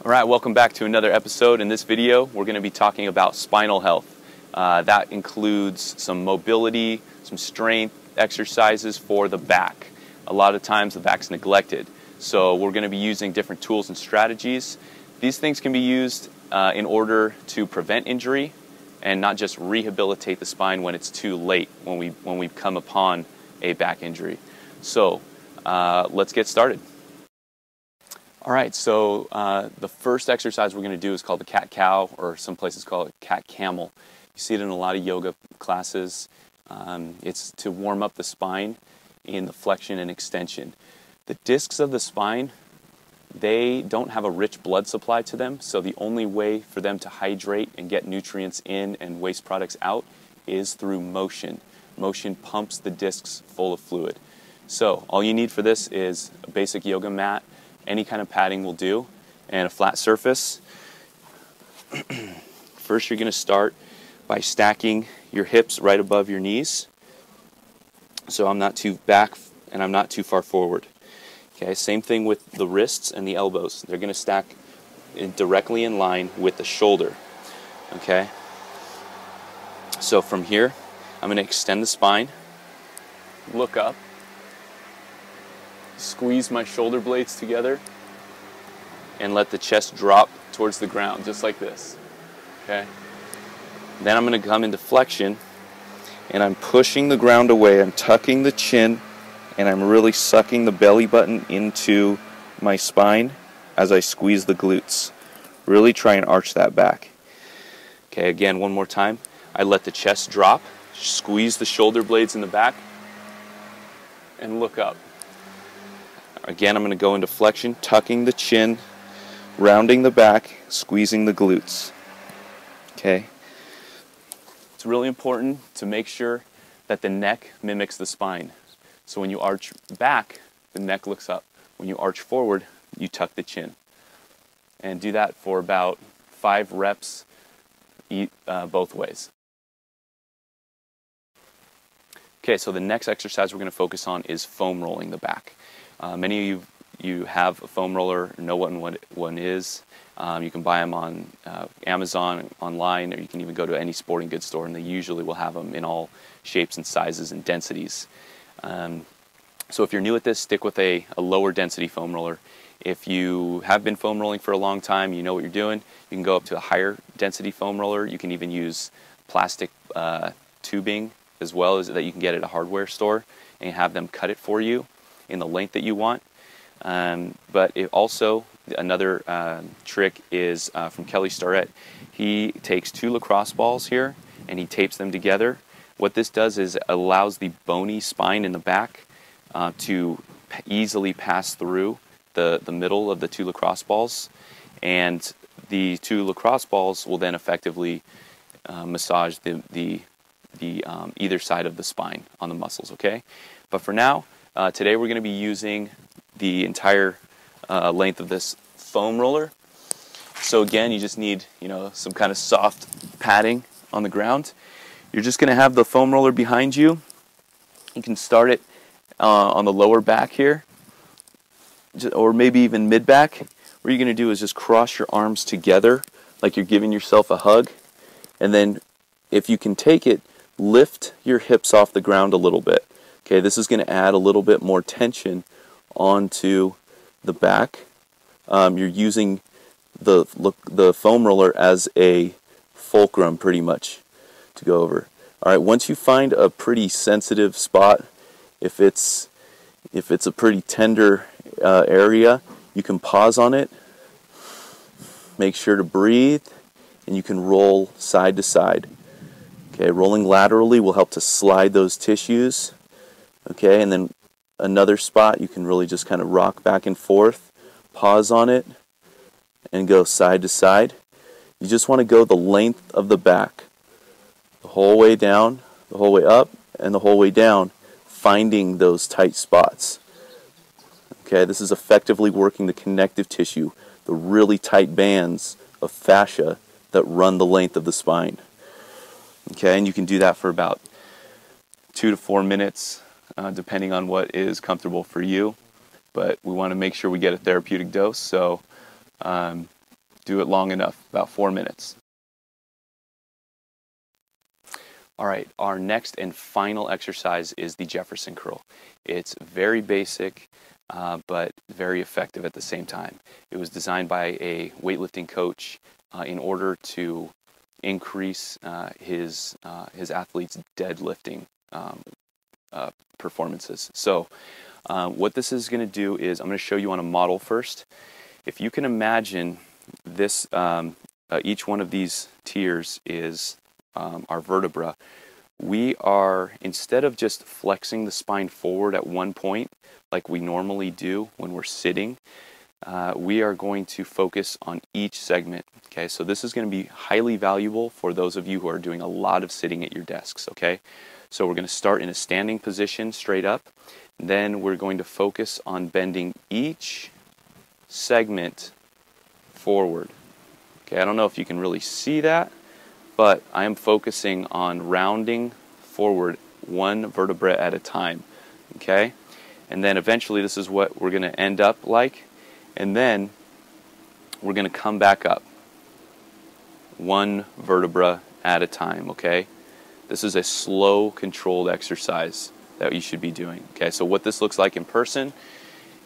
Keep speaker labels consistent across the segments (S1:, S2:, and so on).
S1: All right, welcome back to another episode. In this video, we're going to be talking about spinal health. That includes some mobility, some strength exercises for the back. A lot of times the back's neglected, so we're going to be using different tools and strategies. These things can be used in order to prevent injury and not just rehabilitate the spine when it's too late, when we come upon a back injury. So let's get started. All right, so the first exercise we're going to do is called the cat-cow, or some places call it cat-camel. You see it in a lot of yoga classes. It's to warm up the spine in the flexion and extension. The discs of the spine, they don't have a rich blood supply to them, so the only way for them to hydrate and get nutrients in and waste products out is through motion. Motion pumps the discs full of fluid. So all you need for this is a basic yoga mat. Any kind of padding will do, and a flat surface. First, you're going to start by stacking your hips right above your knees, so I'm not too back and I'm not too far forward. Okay, same thing with the wrists and the elbows. They're going to stack directly in line with the shoulder. Okay, so from here, I'm going to extend the spine, look up, squeeze my shoulder blades together, and let the chest drop towards the ground, just like this. Okay? Then I'm going to come into flexion, and I'm pushing the ground away. I'm tucking the chin, and I'm really sucking the belly button into my spine as I squeeze the glutes. Really try and arch that back. Okay, again, one more time. I let the chest drop, squeeze the shoulder blades in the back, and look up. Again, I'm going to go into flexion, tucking the chin, rounding the back, squeezing the glutes. Okay? It's really important to make sure that the neck mimics the spine. So when you arch back, the neck looks up. When you arch forward, you tuck the chin. And do that for about 5 reps both ways. Okay, so the next exercise we're going to focus on is foam rolling the back. Many of you have a foam roller, know what one is. You can buy them on Amazon, online, or you can even go to any sporting goods store, and they usually will have them in all shapes and sizes and densities. So if you're new at this, stick with a lower density foam roller. If you have been foam rolling for a long time, you know what you're doing, you can go up to a higher density foam roller. You can even use plastic tubing as well, as that you can get at a hardware store, and have them cut it for you in the length that you want. But it also, another trick is from Kelly Starrett. He takes 2 lacrosse balls here and he tapes them together. What this does is allows the bony spine in the back to easily pass through the middle of the 2 lacrosse balls, and the 2 lacrosse balls will then effectively massage the either side of the spine on the muscles. Okay, but for now, today we're going to be using the entire length of this foam roller. So again, you just need some kind of soft padding on the ground. You're just going to have the foam roller behind you. You can start it on the lower back here, or maybe even mid back. What you're going to do is just cross your arms together like you're giving yourself a hug, and then if you can take it, lift your hips off the ground a little bit. Okay, this is going to add a little bit more tension onto the back. You're using the foam roller as a fulcrum pretty much to go over. All right, once you find a pretty sensitive spot, if it's a pretty tender area, you can pause on it, make sure to breathe, and you can roll side to side. Okay, rolling laterally will help to slide those tissues. Okay, and then another spot you can really just kind of rock back and forth, pause on it, and go side to side. You just want to go the length of the back, the whole way down, the whole way up, and the whole way down, finding those tight spots. Okay, this is effectively working the connective tissue, the really tight bands of fascia that run the length of the spine. Okay, and you can do that for about 2 to 4 minutes, depending on what is comfortable for you. But we want to make sure we get a therapeutic dose, so do it long enough, about 4 minutes. All right, our next and final exercise is the Jefferson curl. It's very basic, but very effective at the same time. It was designed by a weightlifting coach in order to increase his athletes' deadlifting performances. So what this is going to do is I'm going to show you on a model first. If you can imagine this, each one of these tiers is our vertebra. We are, instead of just flexing the spine forward at one point like we normally do when we're sitting, we are going to focus on each segment. Okay, so this is going to be highly valuable for those of you who are doing a lot of sitting at your desks. Okay, so we're going to start in a standing position straight up. Then we're going to focus on bending each segment forward. Okay, I don't know if you can really see that, but I am focusing on rounding forward one vertebra at a time. Okay, and then eventually this is what we're going to end up like, and then we're going to come back up one vertebra at a time. Okay, this is a slow, controlled exercise that you should be doing. Okay, so what this looks like in person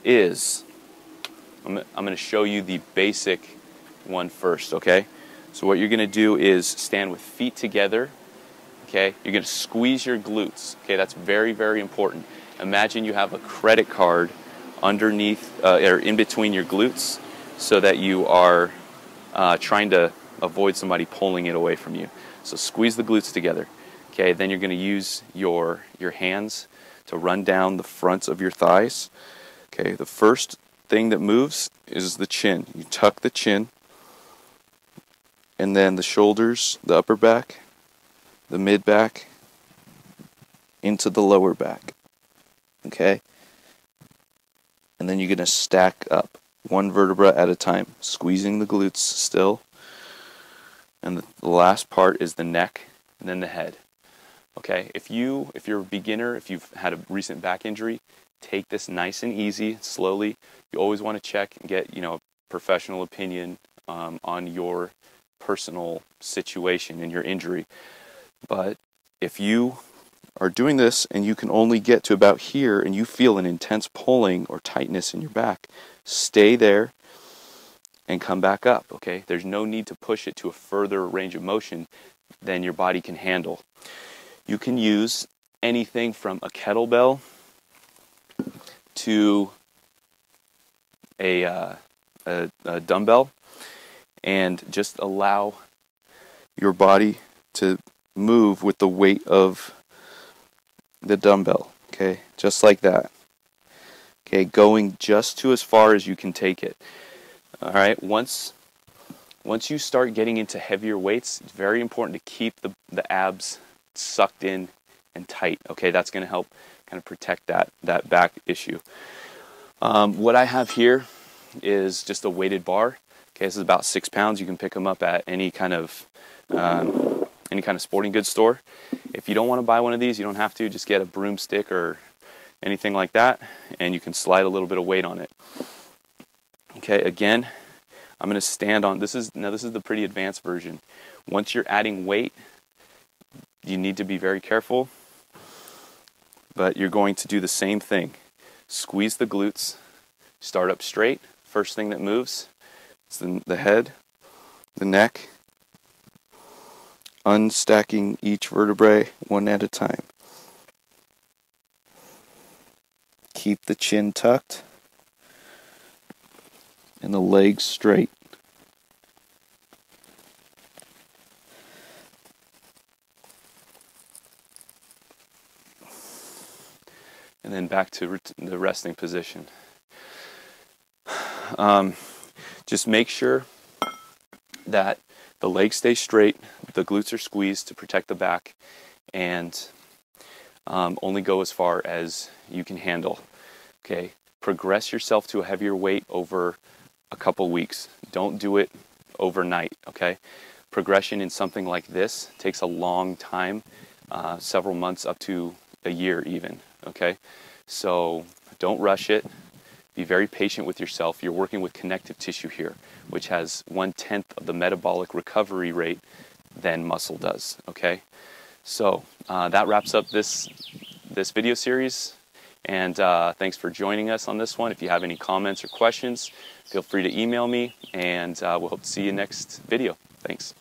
S1: is, I'm going to show you the basic one first. Okay, so what you're going to do is stand with feet together. Okay, you're going to squeeze your glutes. Okay, that's very, very important. Imagine you have a credit card underneath or in between your glutes, so that you are trying to avoid somebody pulling it away from you. So squeeze the glutes together. Okay, then you're going to use your hands to run down the fronts of your thighs. Okay, the first thing that moves is the chin. You tuck the chin, and then the shoulders, the upper back, the mid back, into the lower back. Okay? And then you're going to stack up one vertebra at a time, squeezing the glutes still. And the last part is the neck and then the head. Okay? If you're a beginner, if you've had a recent back injury, take this nice and easy, slowly. You always want to check and get, a professional opinion on your personal situation and your injury. But if you are doing this and you can only get to about here and you feel an intense pulling or tightness in your back, stay there and come back up. Okay, there's no need to push it to a further range of motion than your body can handle. You can use anything from a kettlebell to a dumbbell, and just allow your body to move with the weight of the dumbbell. Okay, just like that. Okay, going just to as far as you can take it. All right, once you start getting into heavier weights, it's very important to keep the abs sucked in and tight. Okay, that's going to help kind of protect that back issue. What I have here is just a weighted bar. Okay, this is about 6 pounds. You can pick them up at any kind of sporting goods store. If you don't want to buy one of these, you don't have to. Just get a broomstick or anything like that, and you can slide a little bit of weight on it. Okay, again, I'm going to stand on this is the pretty advanced version. Once you're adding weight, you need to be very careful, but you're going to do the same thing. Squeeze the glutes, start up straight. First thing that moves is the head, the neck, unstacking each vertebrae one at a time. Keep the chin tucked and the legs straight. And then back to the resting position. Just make sure that the legs stay straight, the glutes are squeezed to protect the back, and only go as far as you can handle. Okay, progress yourself to a heavier weight over a couple weeks. Don't do it overnight. Okay, progression in something like this takes a long time, several months up to a year even. Okay, so don't rush it. Be very patient with yourself. You're working with connective tissue here. which has 1/10 of the metabolic recovery rate than muscle does. Okay, so that wraps up this video series, and thanks for joining us on this one. If you have any comments or questions, feel free to email me, and we'll hope to see you next video. Thanks.